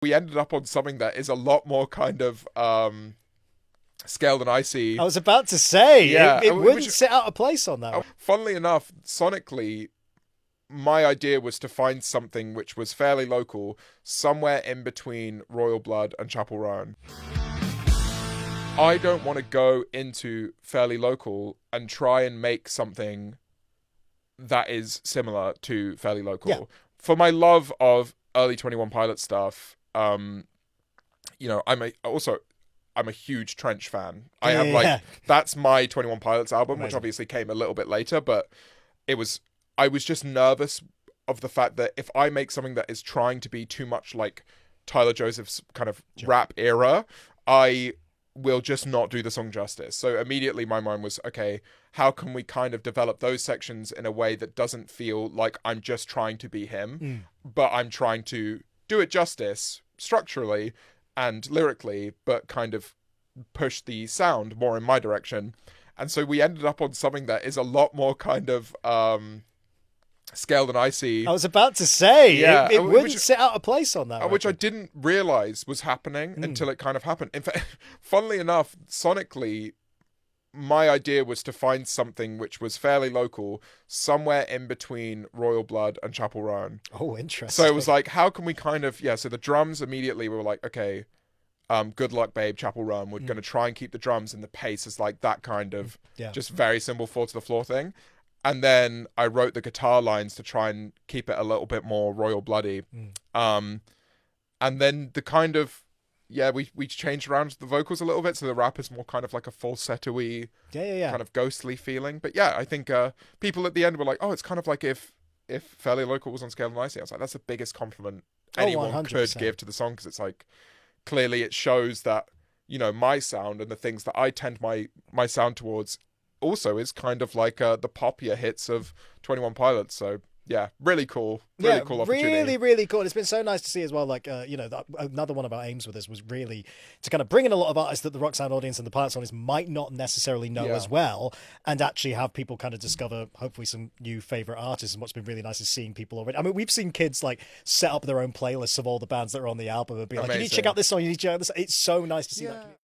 We ended up on something that is a lot more kind of scale than icy. I was about to say, Yeah, it wouldn't sit out of place on that. Funnily enough, sonically, my idea was to find something which was fairly local, somewhere in between Royal Blood and Chapel Roan. I don't want to go into fairly local and try and make something that is similar to fairly local. Yeah. For my love of early 21 Pilot stuff, I'm a huge Trench fan. That's my 21 Pilots album, Amazing. which obviously came a little bit later, but I was just nervous of the fact that if I make something that is trying to be too much like Tyler Joseph's kind of rap era, I will just not do the song justice. So immediately my mind was, okay, how can we kind of develop those sections in a way that doesn't feel like I'm just trying to be him, but I'm trying to do it justice structurally and lyrically, but kind of push the sound more in my direction. And so we ended up on something that is a lot more kind of scale than icy. I was about to say, Yeah, it wouldn't sit out of place on that. Which I didn't realize was happening until it kind of happened. In fact, funnily enough, sonically, my idea was to find something which was fairly local, somewhere in between Royal Blood and Chapel Roan. Oh, interesting. So it was like, how can we kind of, so the drums immediately were like, okay, Good Luck Babe, Chapel Roan. We're going to try and keep the drums and the pace as like that kind of just very simple four to the floor thing. And then I wrote the guitar lines to try and keep it a little bit more Royal Bloody. And then the kind of, we changed around the vocals a little bit, so the rap is more kind of like a falsetto-y, kind of ghostly feeling. But yeah, I think people at the end were like, oh, it's kind of like if Fairly Local was on Scale and Icy. I was like, that's the biggest compliment anyone 100%. could give to the song, because it's like, clearly it shows that, my sound and the things that I tend my sound towards also is kind of like the poppier hits of 21 Pilots. So yeah, really cool. Really cool opportunity. Really, really cool. It's been so nice to see as well, like, another one of our aims with this was really to kind of bring in a lot of artists that the Rock Sound audience and the Pilots audience might not necessarily know as well, and actually have people kind of discover, hopefully, some new favourite artists. And what's been really nice is seeing people already. I mean, we've seen kids, like, set up their own playlists of all the bands that are on the album and be like, you need to check out this song, you need to check out this. It's so nice to see that.